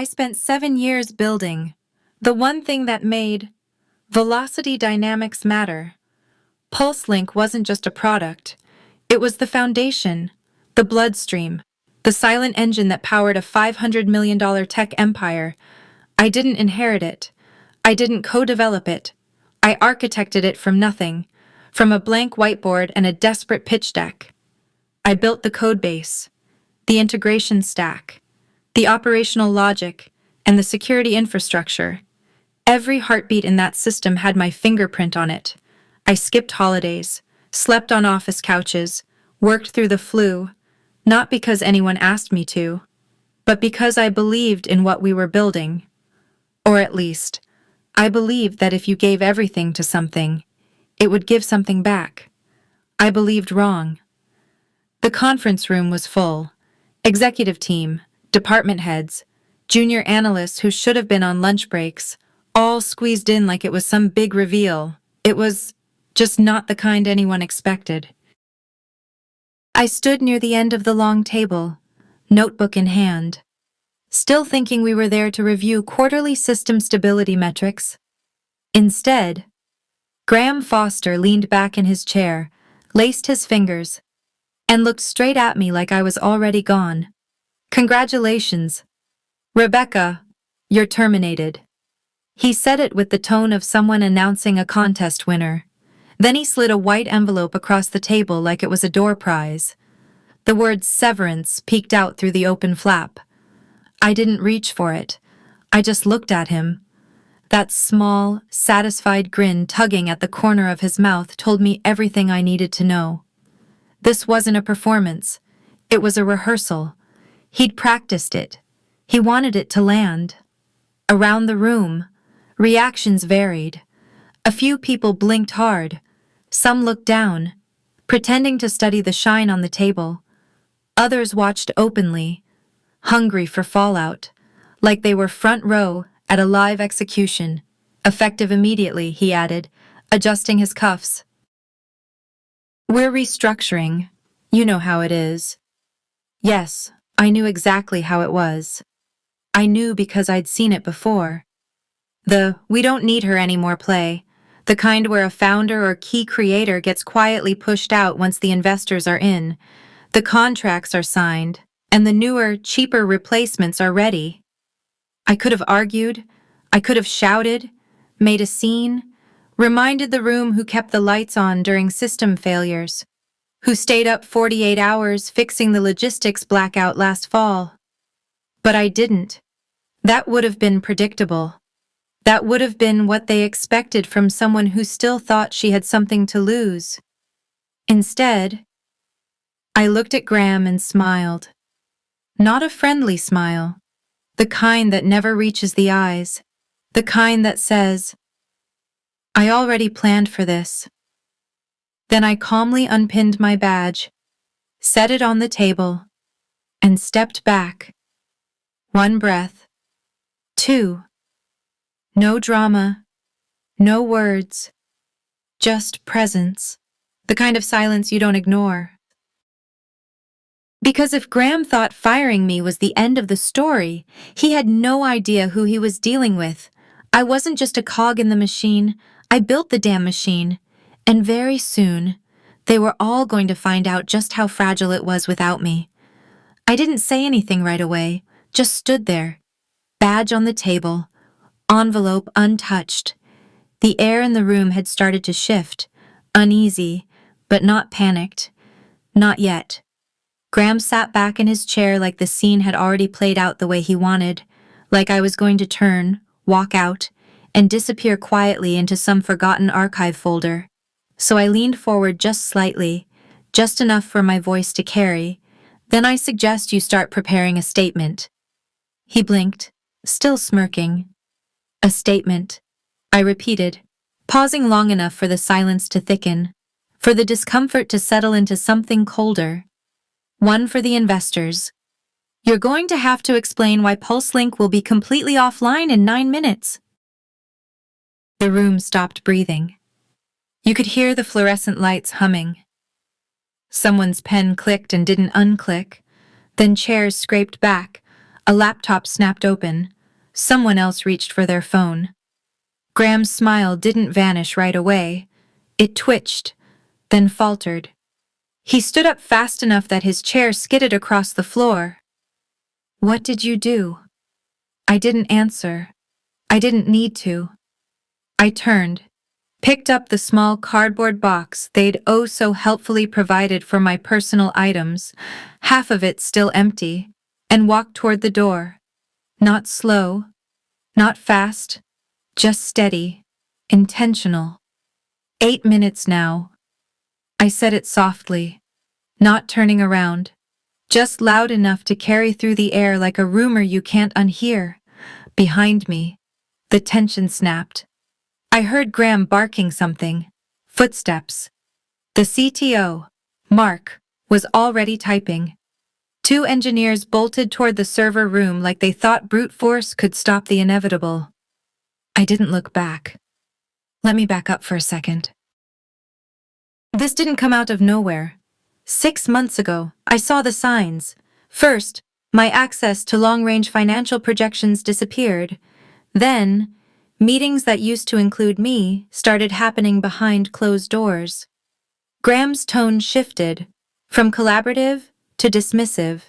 I spent 7 years building. The one thing that made velocity dynamics matter. PulseLink wasn't just a product. It was the foundation, the bloodstream, the silent engine that powered a $500 million tech empire. I didn't inherit it. I didn't co-develop it. I architected it from nothing, from a blank whiteboard and a desperate pitch deck. I built the codebase, the integration stack, the operational logic, and the security infrastructure. Every heartbeat in that system had my fingerprint on it. I skipped holidays, slept on office couches, worked through the flu, not because anyone asked me to, but because I believed in what we were building. Or at least, I believed that if you gave everything to something, it would give something back. I believed wrong. The conference room was full. Executive team, department heads, junior analysts who should have been on lunch breaks, all squeezed in like it was some big reveal. It was just not the kind anyone expected. I stood near the end of the long table, notebook in hand, still thinking we were there to review quarterly system stability metrics. Instead, Graham Foster leaned back in his chair, laced his fingers, and looked straight at me like I was already gone. "Congratulations, Rebecca, you're terminated." He said it with the tone of someone announcing a contest winner. Then he slid a white envelope across the table like it was a door prize. The word severance peeked out through the open flap. I didn't reach for it. I just looked at him. That small, satisfied grin tugging at the corner of his mouth told me everything I needed to know. This wasn't a performance. It was a rehearsal. He'd practiced it. He wanted it to land. Around the room, reactions varied. A few people blinked hard. Some looked down, pretending to study the shine on the table. Others watched openly, hungry for fallout, like they were front row at a live execution. "Effective immediately," he added, adjusting his cuffs. "We're restructuring. You know how it is." Yes, I knew exactly how it was. I knew because I'd seen it before. The "we don't need her anymore" play, the kind where a founder or key creator gets quietly pushed out once the investors are in, the contracts are signed, and the newer, cheaper replacements are ready. I could have argued, I could have shouted, made a scene, reminded the room who kept the lights on during system failures, who stayed up 48 hours fixing the logistics blackout last fall. But I didn't. That would have been predictable. That would have been what they expected from someone who still thought she had something to lose. Instead, I looked at Graham and smiled. Not a friendly smile, the kind that never reaches the eyes, the kind that says, "I already planned for this." Then I calmly unpinned my badge, set it on the table, and stepped back. One breath. Two. No drama, no words, just presence, the kind of silence you don't ignore. Because if Graham thought firing me was the end of the story, he had no idea who he was dealing with. I wasn't just a cog in the machine, I built the damn machine. And very soon, they were all going to find out just how fragile it was without me. I didn't say anything right away, just stood there, badge on the table, envelope untouched. The air in the room had started to shift, uneasy, but not panicked. Not yet. Graham sat back in his chair like the scene had already played out the way he wanted, like I was going to turn, walk out, and disappear quietly into some forgotten archive folder. So I leaned forward just slightly, just enough for my voice to carry. "Then I suggest you start preparing a statement." He blinked, still smirking. "A statement," I repeated, pausing long enough for the silence to thicken, for the discomfort to settle into something colder. "One for the investors. You're going to have to explain why PulseLink will be completely offline in 9 minutes." The room stopped breathing. You could hear the fluorescent lights humming. Someone's pen clicked and didn't unclick, then chairs scraped back, A laptop snapped open. Someone else reached for their phone. Graham's smile didn't vanish right away. It twitched, then faltered. He stood up fast enough that his chair skidded across the floor. "What did you do?" I didn't answer. I didn't need to. I turned, picked up the small cardboard box they'd oh so helpfully provided for my personal items, half of it still empty, and walked toward the door. Not slow, not fast, just steady, intentional. 8 minutes now. I said it softly, not turning around, just loud enough to carry through the air like a rumor you can't unhear. Behind me, the tension snapped. I heard Graham barking something. Footsteps. The CTO, Mark, was already typing. 2 engineers bolted toward the server room like they thought brute force could stop the inevitable. I didn't look back. Let me back up for a second. This didn't come out of nowhere. 6 months ago, I saw the signs. First, my access to long-range financial projections disappeared. Then, meetings that used to include me started happening behind closed doors. Graham's tone shifted, from collaborative to dismissive.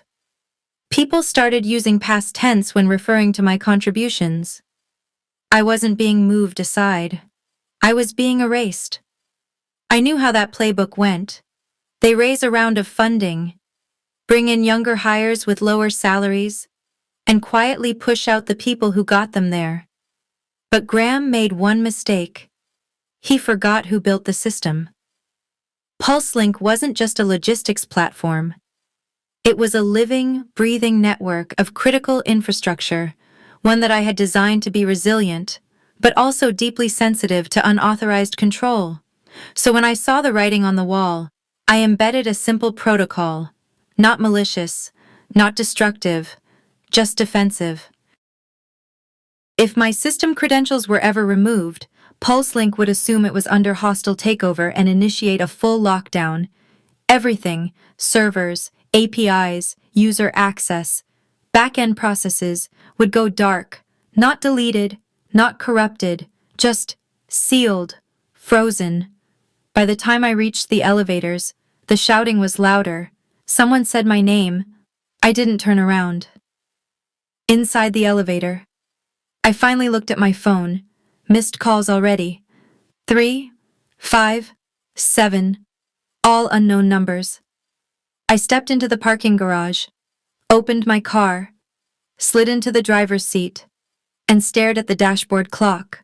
People started using past tense when referring to my contributions. I wasn't being moved aside. I was being erased. I knew how that playbook went. They raise a round of funding, bring in younger hires with lower salaries, and quietly push out the people who got them there. But Graham made one mistake. He forgot who built the system. PulseLink wasn't just a logistics platform. It was a living, breathing network of critical infrastructure, one that I had designed to be resilient, but also deeply sensitive to unauthorized control. So when I saw the writing on the wall, I embedded a simple protocol, not malicious, not destructive, just defensive. If my system credentials were ever removed, PulseLink would assume it was under hostile takeover and initiate a full lockdown. Everything, servers, APIs, user access, back-end processes, would go dark, not deleted, not corrupted, just sealed, frozen. By the time I reached the elevators, the shouting was louder. Someone said my name. I didn't turn around. Inside the elevator, I finally looked at my phone. Missed calls already. 3, 5, 7, all unknown numbers. I stepped into the parking garage, opened my car, slid into the driver's seat, and stared at the dashboard clock.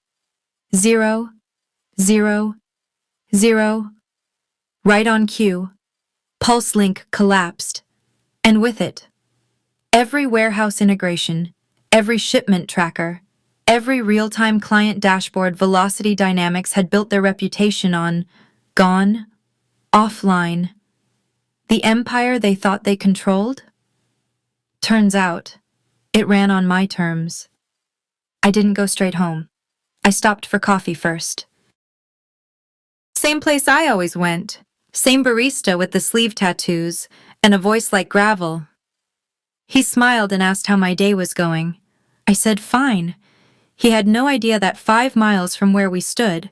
0, 0, 0. Right on cue, PulseLink collapsed. And with it, every warehouse integration, every shipment tracker, every real-time client dashboard Velocity Dynamics had built their reputation on, gone, offline. The empire they thought they controlled? Turns out, it ran on my terms. I didn't go straight home. I stopped for coffee first. Same place I always went. Same barista with the sleeve tattoos and a voice like gravel. He smiled and asked how my day was going. I said fine. He had no idea that 5 miles from where we stood,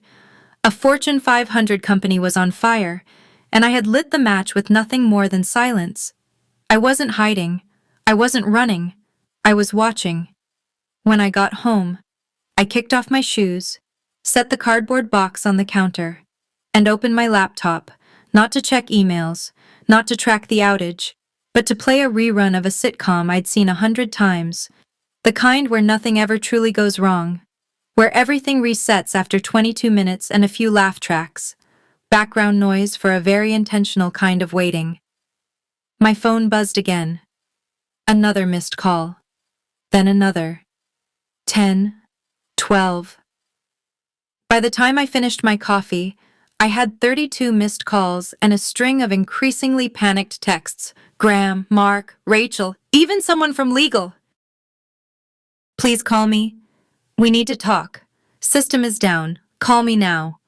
a Fortune 500 company was on fire, and I had lit the match with nothing more than silence. I wasn't hiding. I wasn't running. I was watching. When I got home, I kicked off my shoes, set the cardboard box on the counter, and opened my laptop, not to check emails, not to track the outage, but to play a rerun of a sitcom I'd seen 100 times, the kind where nothing ever truly goes wrong, where everything resets after 22 minutes and a few laugh tracks, background noise for a very intentional kind of waiting. My phone buzzed again. Another missed call. Then another. 10, 12. By the time I finished my coffee, I had 32 missed calls and a string of increasingly panicked texts. Graham, Mark, Rachel, even someone from legal. Please call me. We need to talk. System is down. Call me now.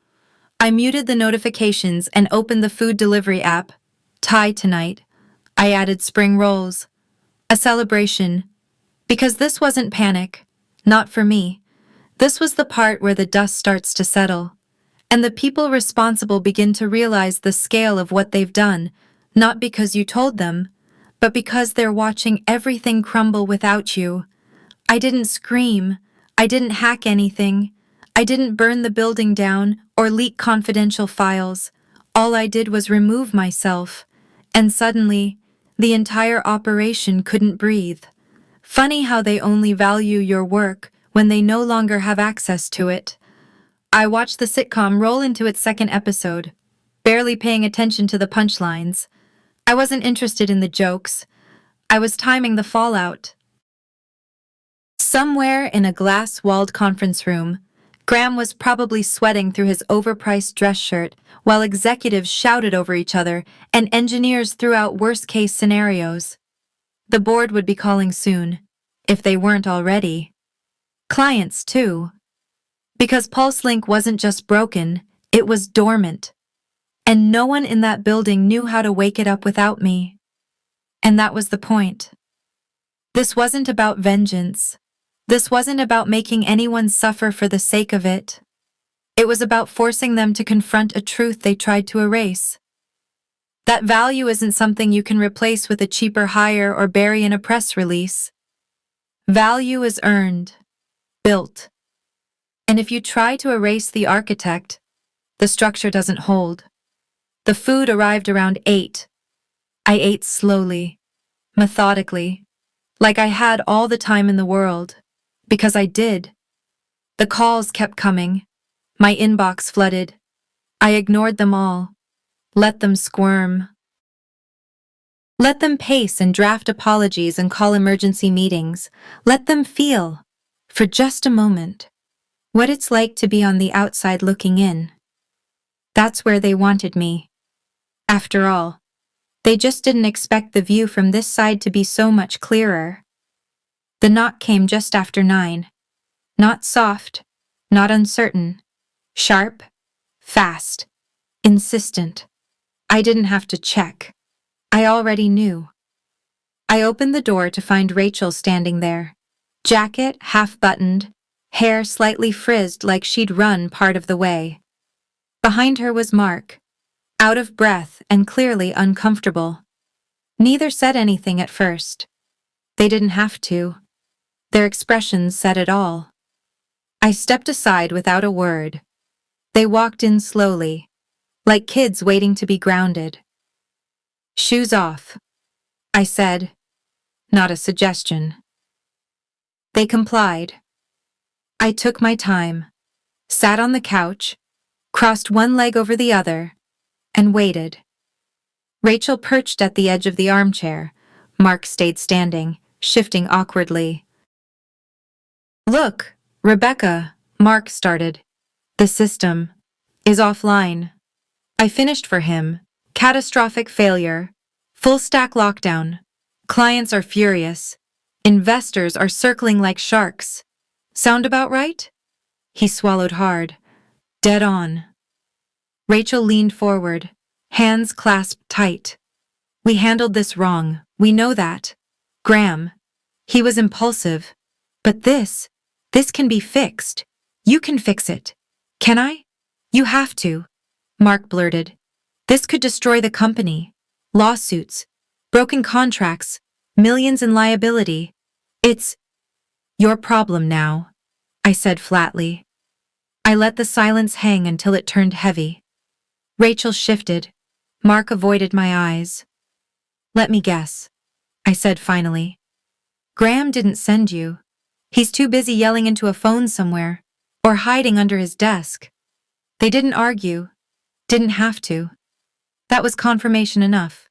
I muted the notifications and opened the food delivery app. Thai tonight. I added spring rolls. A celebration. Because this wasn't panic. Not for me. This was the part where the dust starts to settle, and the people responsible begin to realize the scale of what they've done, not because you told them, but because they're watching everything crumble without you. I didn't scream. I didn't hack anything. I didn't burn the building down or leak confidential files. All I did was remove myself, and suddenly, the entire operation couldn't breathe. Funny how they only value your work when they no longer have access to it. I watched the sitcom roll into its second episode, barely paying attention to the punchlines. I wasn't interested in the jokes. I was timing the fallout. Somewhere in a glass-walled conference room, Graham was probably sweating through his overpriced dress shirt while executives shouted over each other and engineers threw out worst-case scenarios. The board would be calling soon, if they weren't already. Clients, too. Because PulseLink wasn't just broken, it was dormant. And no one in that building knew how to wake it up without me. And that was the point. This wasn't about vengeance. This wasn't about making anyone suffer for the sake of it. It was about forcing them to confront a truth they tried to erase. That value isn't something you can replace with a cheaper hire or bury in a press release. Value is earned, built. And if you try to erase the architect, the structure doesn't hold. The food arrived around 8. I ate slowly, methodically, like I had all the time in the world, because I did. The calls kept coming. My inbox flooded. I ignored them all, let them squirm. Let them pace and draft apologies and call emergency meetings. Let them feel, for just a moment, what it's like to be on the outside looking in. That's where they wanted me. After all, they just didn't expect the view from this side to be so much clearer. The knock came just after 9. Not soft, not uncertain. Sharp, fast, insistent. I didn't have to check. I already knew. I opened the door to find Rachel standing there. Jacket half-buttoned, hair slightly frizzed like she'd run part of the way. Behind her was Mark, out of breath and clearly uncomfortable. Neither said anything at first. They didn't have to. Their expressions said it all. I stepped aside without a word. They walked in slowly, like kids waiting to be grounded. "Shoes off," I said, not a suggestion. They complied. I took my time, sat on the couch, crossed one leg over the other, and waited. Rachel perched at the edge of the armchair. Mark stayed standing, shifting awkwardly. "Look, Rebecca," Mark started. "The system is offline." I finished for him. Catastrophic failure. Full stack lockdown. Clients are furious. Investors are circling like sharks. Sound about right? He swallowed hard. Dead on. Rachel leaned forward, hands clasped tight. "We handled this wrong. We know that. Graham. He was impulsive. But this can be fixed. You can fix it. Can I?" "You have to," Mark blurted. "This could destroy the company. Lawsuits, broken contracts, millions in liability. It's your problem now," I said flatly. I let the silence hang until it turned heavy. Rachel shifted. Mark avoided my eyes. "Let me guess," I said finally. "Graham didn't send you. He's too busy yelling into a phone somewhere, or hiding under his desk." They didn't argue, didn't have to. That was confirmation enough.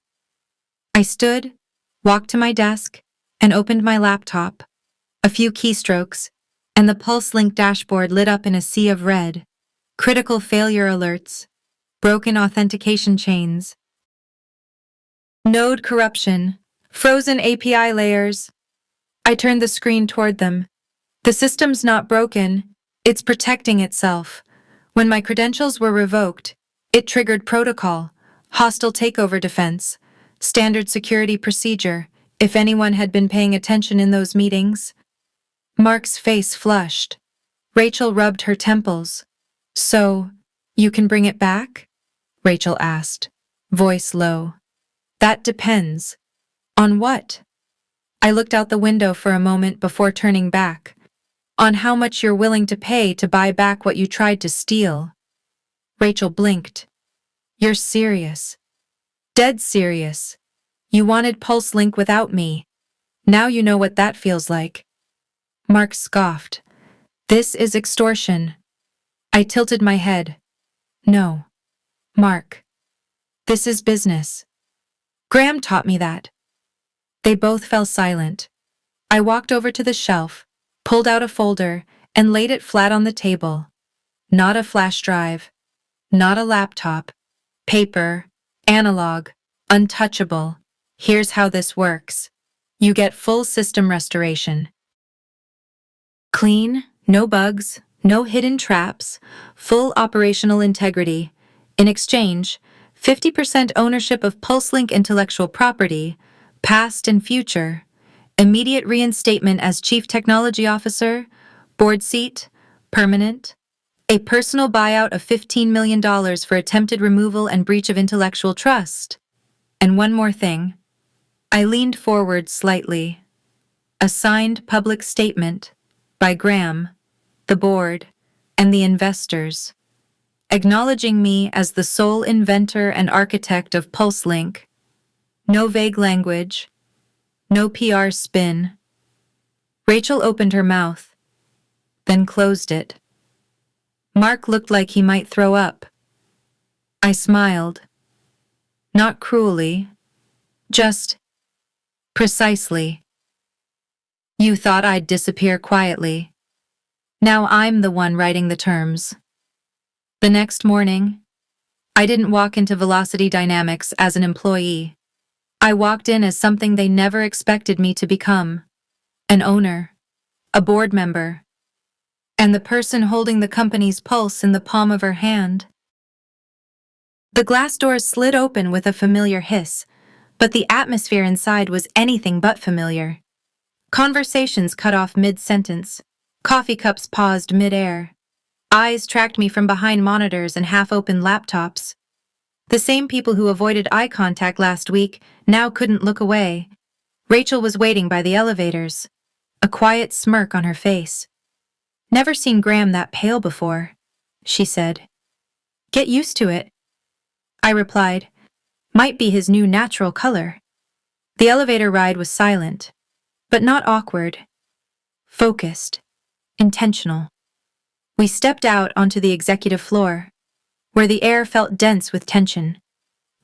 I stood, walked to my desk, and opened my laptop. A few keystrokes, and the PulseLink dashboard lit up in a sea of red. Critical failure alerts, broken authentication chains, node corruption, frozen API layers. I turned the screen toward them. The system's not broken, it's protecting itself. When my credentials were revoked, it triggered protocol, hostile takeover defense, standard security procedure, if anyone had been paying attention in those meetings. Mark's face flushed. Rachel rubbed her temples. So, you can bring it back? Rachel asked, voice low. That depends. On what? I looked out the window for a moment before turning back. On how much you're willing to pay to buy back what you tried to steal. Rachel blinked. You're serious. Dead serious. You wanted PulseLink without me. Now you know what that feels like. Mark scoffed. This is extortion. I tilted my head. No. Mark. This is business. Graham taught me that. They both fell silent. I walked over to the shelf, pulled out a folder, and laid it flat on the table. Not a flash drive. Not a laptop. Paper. Analog. Untouchable. Here's how this works. You get full system restoration. Clean, no bugs, no hidden traps, full operational integrity. In exchange, 50% ownership of PulseLink intellectual property, past and future, immediate reinstatement as Chief Technology Officer, board seat, permanent, a personal buyout of $15 million for attempted removal and breach of intellectual trust. And one more thing. I leaned forward slightly. A signed public statement by Graham, the board, and the investors, acknowledging me as the sole inventor and architect of PulseLink. No vague language, no PR spin. Rachel opened her mouth, then closed it. Mark looked like he might throw up. I smiled. Not cruelly, just precisely. You thought I'd disappear quietly. Now I'm the one writing the terms. The next morning, I didn't walk into Velocity Dynamics as an employee. I walked in as something they never expected me to become. An owner, a board member, and the person holding the company's pulse in the palm of her hand. The glass doors slid open with a familiar hiss, but the atmosphere inside was anything but familiar. Conversations cut off mid-sentence. Coffee cups paused mid-air. Eyes tracked me from behind monitors and half-open laptops. The same people who avoided eye contact last week now couldn't look away. Rachel was waiting by the elevators, a quiet smirk on her face. Never seen Graham that pale before, she said. Get used to it. I replied, might be his new natural color. The elevator ride was silent, but not awkward. Focused, intentional. We stepped out onto the executive floor, where the air felt dense with tension,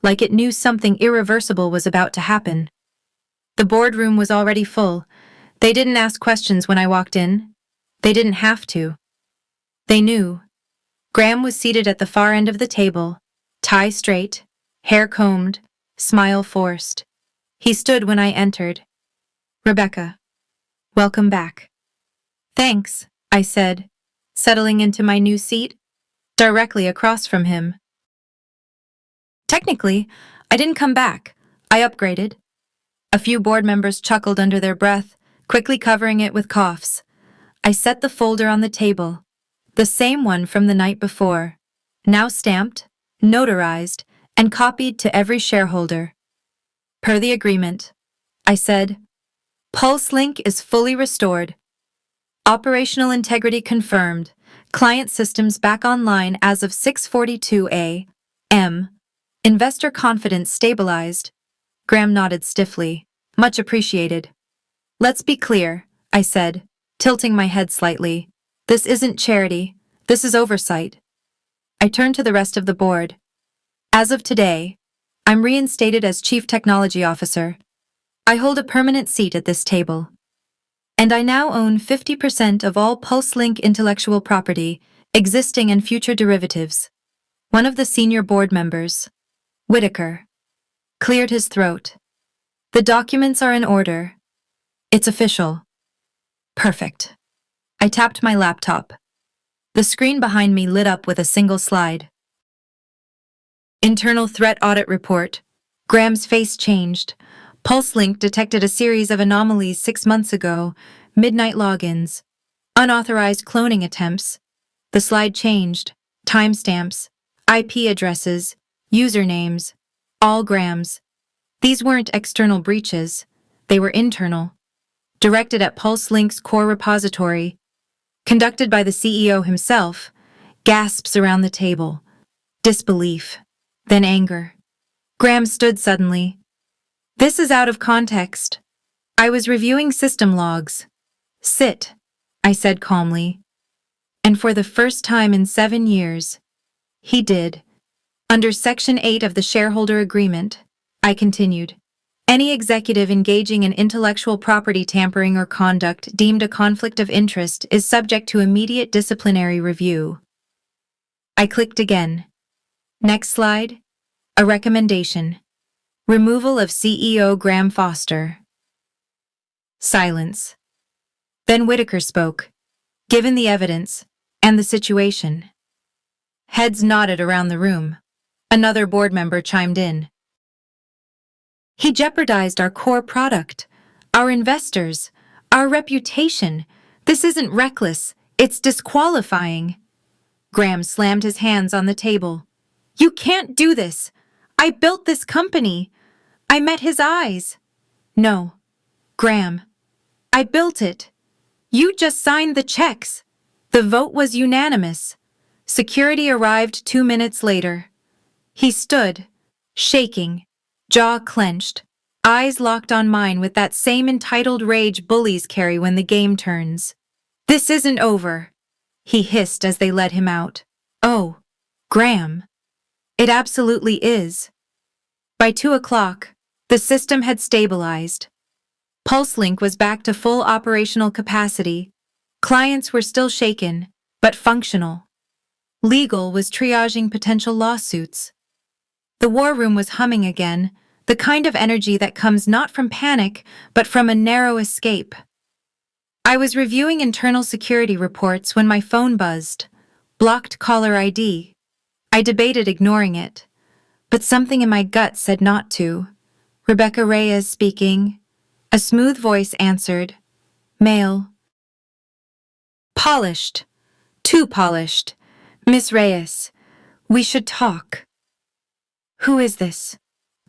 like it knew something irreversible was about to happen. The boardroom was already full. They didn't ask questions when I walked in. They didn't have to. They knew. Graham was seated at the far end of the table, tie straight, hair combed, smile forced. He stood when I entered. Rebecca, welcome back. Thanks, I said, settling into my new seat, directly across from him. Technically, I didn't come back. I upgraded. A few board members chuckled under their breath, quickly covering it with coughs. I set the folder on the table, the same one from the night before, now stamped, notarized, and copied to every shareholder. Per the agreement, I said, PulseLink is fully restored. Operational integrity confirmed. Client systems back online as of 6:42 a.m. Investor confidence stabilized. Graham nodded stiffly. Much appreciated. Let's be clear, I said, tilting my head slightly. This isn't charity. This is oversight. I turned to the rest of the board. As of today, I'm reinstated as Chief Technology Officer. I hold a permanent seat at this table. And I now own 50% of all PulseLink intellectual property, existing and future derivatives. One of the senior board members, Whitaker, cleared his throat. The documents are in order. It's official. Perfect. I tapped my laptop. The screen behind me lit up with a single slide. Internal Threat Audit Report. Graham's face changed. PulseLink detected a series of anomalies 6 months ago: midnight logins, unauthorized cloning attempts. The slide changed: timestamps, IP addresses, usernames, all grams. These weren't external breaches, they were internal, directed at PulseLink's core repository, conducted by the CEO himself. Gasps around the table. Disbelief. Then anger. Graham stood suddenly. "This is out of context. I was reviewing system logs." "Sit," I said calmly. And for the first time in 7 years, he did. "Under Section 8 of the shareholder agreement," I continued, "any executive engaging in intellectual property tampering or conduct deemed a conflict of interest is subject to immediate disciplinary review." I clicked again. Next slide. A recommendation. Removal of CEO Graham Foster. Silence. Then Whitaker spoke. "Given the evidence and the situation." Heads nodded around the room. Another board member chimed in. "He jeopardized our core product, our investors, our reputation. This isn't reckless, it's disqualifying." Graham slammed his hands on the table. "You can't do this. I built this company. I met his eyes." "No, Graham. I built it. You just signed the checks." The vote was unanimous. Security arrived 2 minutes later. He stood, shaking, jaw clenched, eyes locked on mine with that same entitled rage bullies carry when the game turns. "This isn't over," he hissed as they led him out. "Oh, Graham. It absolutely is." By 2 o'clock, the system had stabilized. PulseLink was back to full operational capacity. Clients were still shaken, but functional. Legal was triaging potential lawsuits. The war room was humming again, the kind of energy that comes not from panic, but from a narrow escape. I was reviewing internal security reports when my phone buzzed. Blocked caller ID. I debated ignoring it, but something in my gut said not to. "Rebecca Reyes speaking." A smooth voice answered. Male. "Polished. Too polished. Miss Reyes, we should talk." "Who is this?"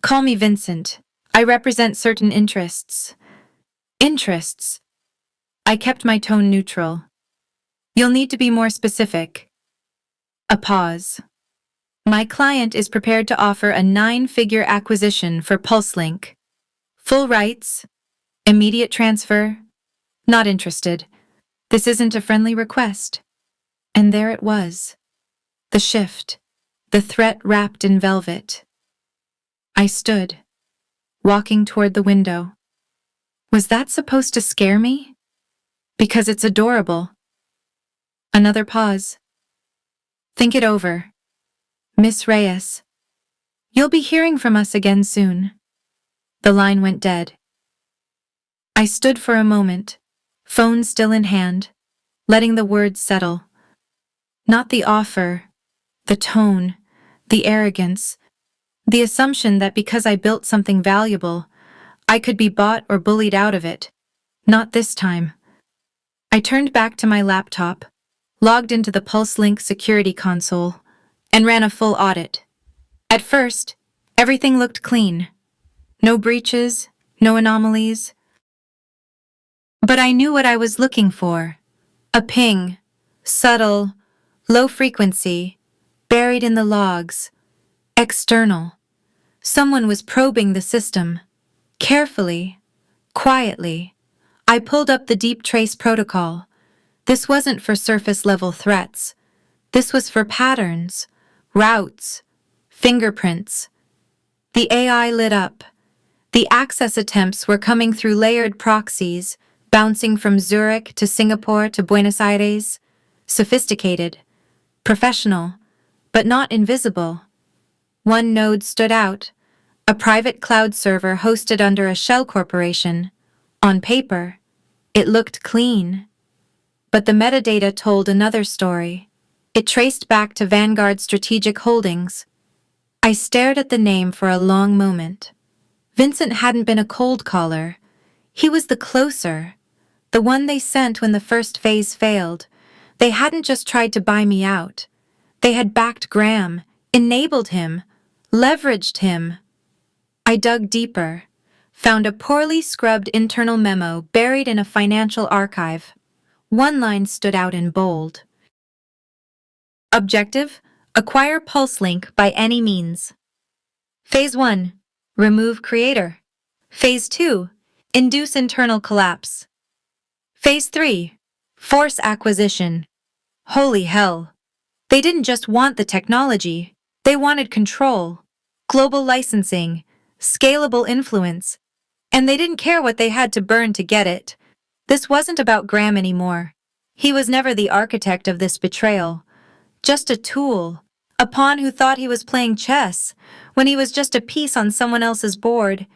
"Call me Vincent. I represent certain interests." "Interests?" I kept my tone neutral. "You'll need to be more specific." A pause. "My client is prepared to offer a 9-figure acquisition for PulseLink. Full rights, immediate transfer. Not interested. This isn't a friendly request." And there it was. The shift. The threat wrapped in velvet. I stood, walking toward the window. Was that supposed to scare me? Because it's adorable. Another pause. "Think it over. Miss Reyes. You'll be hearing from us again soon." The line went dead. I stood for a moment, phone still in hand, letting the words settle. Not the offer, the tone, the arrogance, the assumption that because I built something valuable, I could be bought or bullied out of it. Not this time. I turned back to my laptop, logged into the PulseLink security console, and ran a full audit. At first, everything looked clean. No breaches, no anomalies. But I knew what I was looking for. A ping, subtle, low frequency, buried in the logs, external. Someone was probing the system. Carefully, quietly. I pulled up the deep trace protocol. This wasn't for surface-level threats. This was for patterns, routes, fingerprints. The AI lit up. The access attempts were coming through layered proxies, bouncing from Zurich to Singapore to Buenos Aires. Sophisticated, professional, but not invisible. One node stood out, a private cloud server hosted under a shell corporation. On paper, it looked clean. But the metadata told another story. It traced back to Vanguard Strategic Holdings. I stared at the name for a long moment. Vincent hadn't been a cold caller. He was the closer, the one they sent when the first phase failed. They hadn't just tried to buy me out. They had backed Graham, enabled him, leveraged him. I dug deeper, found a poorly scrubbed internal memo buried in a financial archive. One line stood out in bold. Objective: acquire PulseLink by any means. Phase 1: remove creator. Phase 2: induce internal collapse. Phase 3: force acquisition. Holy hell. They didn't just want the technology, they wanted control, global licensing, scalable influence, and they didn't care what they had to burn to get it. This wasn't about Graham anymore. He was never the architect of this betrayal. Just a tool, a pawn who thought he was playing chess, when he was just a piece on someone else's board.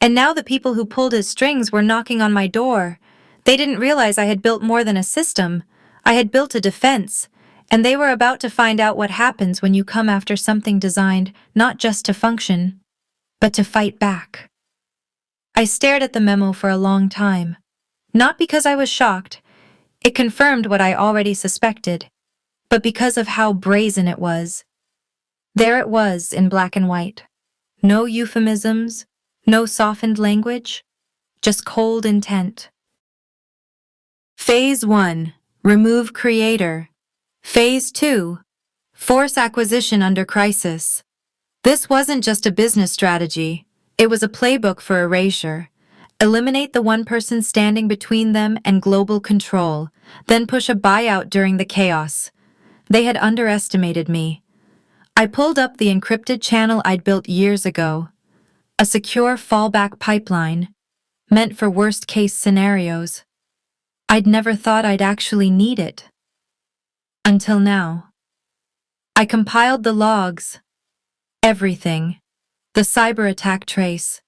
And now the people who pulled his strings were knocking on my door. They didn't realize I had built more than a system. I had built a defense, and they were about to find out what happens when you come after something designed not just to function, but to fight back. I stared at the memo for a long time. Not because I was shocked. It confirmed what I already suspected, but because of how brazen it was. There it was in black and white. No euphemisms, no softened language, just cold intent. Phase 1: remove creator. Phase 2: force acquisition under crisis. This wasn't just a business strategy, it was a playbook for erasure. Eliminate the one person standing between them and global control, then push a buyout during the chaos. They had underestimated me. I pulled up the encrypted channel I'd built years ago. A secure fallback pipeline, meant for worst-case scenarios. I'd never thought I'd actually need it. Until now. I compiled the logs. Everything. The cyber attack trace.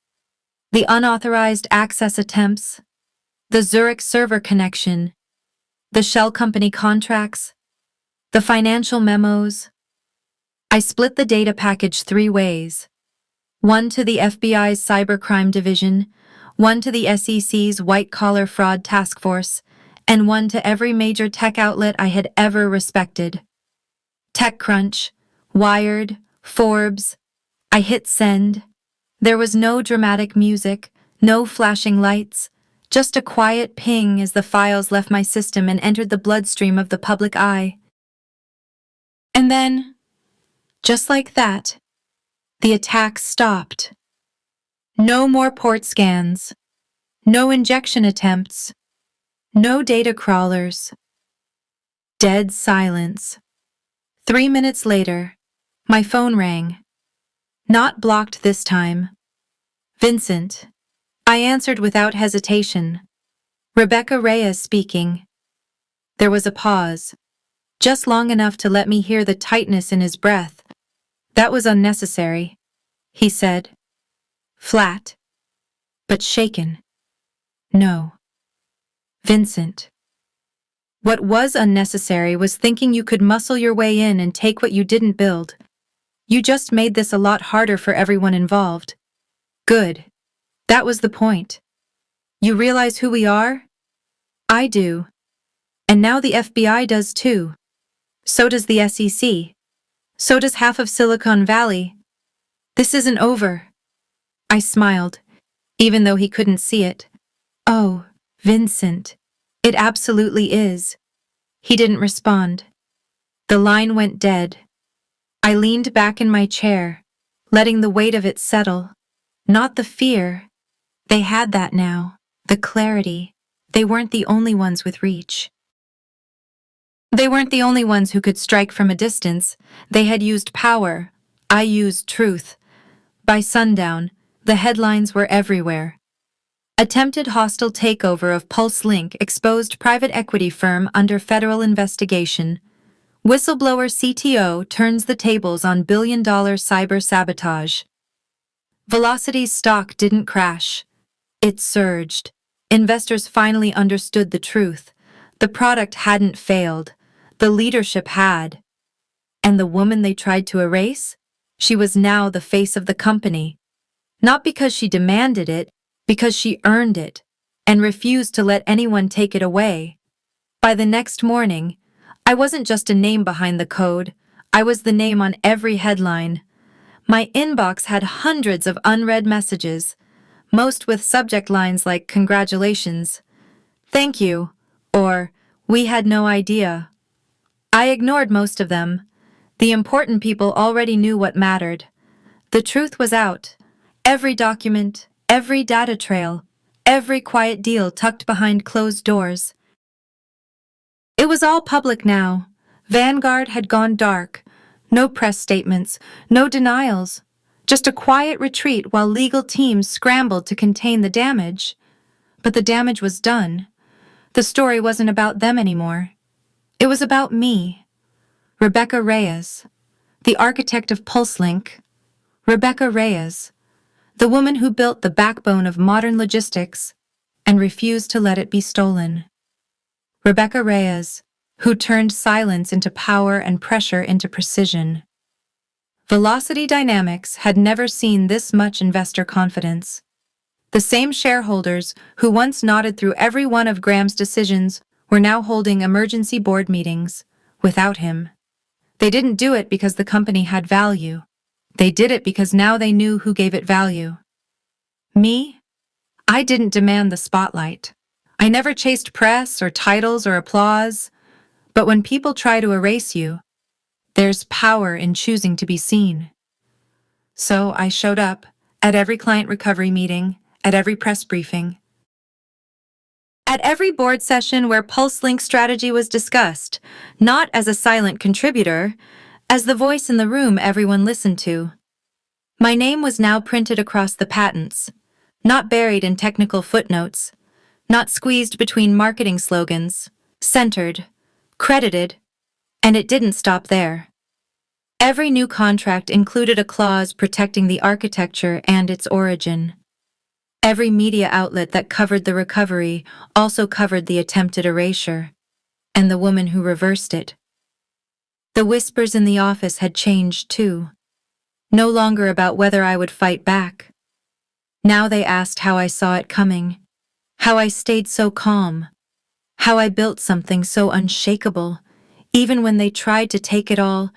The unauthorized access attempts. The Zurich server connection. The shell company contracts. The financial memos. I split the data package 3 ways. One to the FBI's Cybercrime Division, one to the SEC's White-Collar Fraud Task Force, and one to every major tech outlet I had ever respected. TechCrunch, Wired, Forbes. I hit send. There was no dramatic music, no flashing lights, just a quiet ping as the files left my system and entered the bloodstream of the public eye. And then, just like that, the attack stopped. No more port scans, no injection attempts, no data crawlers. Dead silence. 3 minutes later, my phone rang. Not blocked this time. Vincent. I answered without hesitation. Rebecca Reyes speaking. There was a pause, just long enough to let me hear the tightness in his breath. That was unnecessary, he said. Flat, but shaken. No. Vincent. What was unnecessary was thinking you could muscle your way in and take what you didn't build. You just made this a lot harder for everyone involved. Good. That was the point. You realize who we are? I do. And now the FBI does too. So does the SEC. So does half of Silicon Valley. This isn't over. I smiled, even though he couldn't see it. Oh, Vincent. It absolutely is. He didn't respond. The line went dead. I leaned back in my chair, letting the weight of it settle. Not the fear. They had that now. The clarity. They weren't the only ones with reach. They weren't the only ones who could strike from a distance. They had used power. I used truth. By sundown, the headlines were everywhere. Attempted hostile takeover of PulseLink exposed private equity firm under federal investigation. Whistleblower CTO turns the tables on billion-dollar cyber sabotage. Velocity's stock didn't crash. It surged. Investors finally understood the truth. The product hadn't failed. The leadership had. And the woman they tried to erase? She was now the face of the company. Not because she demanded it, because she earned it, and refused to let anyone take it away. By the next morning, I wasn't just a name behind the code, I was the name on every headline. My inbox had hundreds of unread messages, most with subject lines like "Congratulations," "Thank you," or "We had no idea." I ignored most of them. The important people already knew what mattered. The truth was out. Every document, every data trail, every quiet deal tucked behind closed doors. It was all public now. Vanguard had gone dark. No press statements, no denials. Just a quiet retreat while legal teams scrambled to contain the damage. But the damage was done. The story wasn't about them anymore. It was about me. Rebecca Reyes, the architect of PulseLink. Rebecca Reyes, the woman who built the backbone of modern logistics and refused to let it be stolen. Rebecca Reyes, who turned silence into power and pressure into precision. Velocity Dynamics had never seen this much investor confidence. The same shareholders who once nodded through every one of Graham's decisions were now holding emergency board meetings without him. They didn't do it because the company had value. They did it because now they knew who gave it value. Me? I didn't demand the spotlight. I never chased press or titles or applause. But when people try to erase you, there's power in choosing to be seen. So I showed up at every client recovery meeting, at every press briefing, at every board session where PulseLink strategy was discussed, not as a silent contributor, as the voice in the room everyone listened to. My name was now printed across the patents, not buried in technical footnotes, not squeezed between marketing slogans, centered, credited, and it didn't stop there. Every new contract included a clause protecting the architecture and its origin. Every media outlet that covered the recovery also covered the attempted erasure, and the woman who reversed it. The whispers in the office had changed too. No longer about whether I would fight back. Now they asked how I saw it coming, how I stayed so calm, how I built something so unshakable, even when they tried to take it all,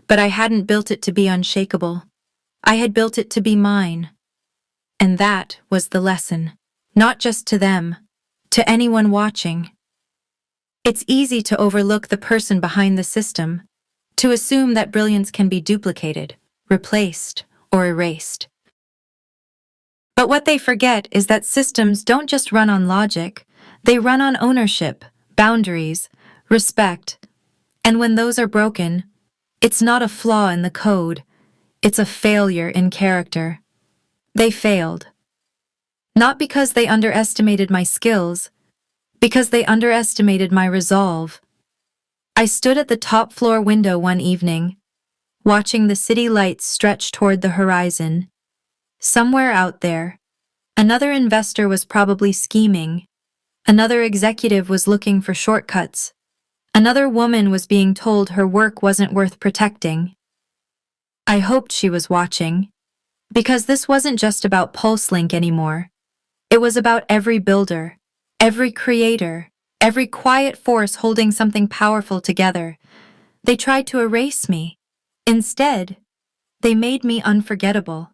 but I hadn't built it to be unshakable. I had built it to be mine. And that was the lesson, not just to them, to anyone watching. It's easy to overlook the person behind the system, to assume that brilliance can be duplicated, replaced, or erased. But what they forget is that systems don't just run on logic, they run on ownership, boundaries, respect. And when those are broken, it's not a flaw in the code, it's a failure in character. They failed. Not because they underestimated my skills, because they underestimated my resolve. I stood at the top floor window one evening, watching the city lights stretch toward the horizon. Somewhere out there, another investor was probably scheming. Another executive was looking for shortcuts. Another woman was being told her work wasn't worth protecting. I hoped she was watching, because this wasn't just about PulseLink anymore. It was about every builder, every creator, every quiet force holding something powerful together. They tried to erase me. Instead, they made me unforgettable.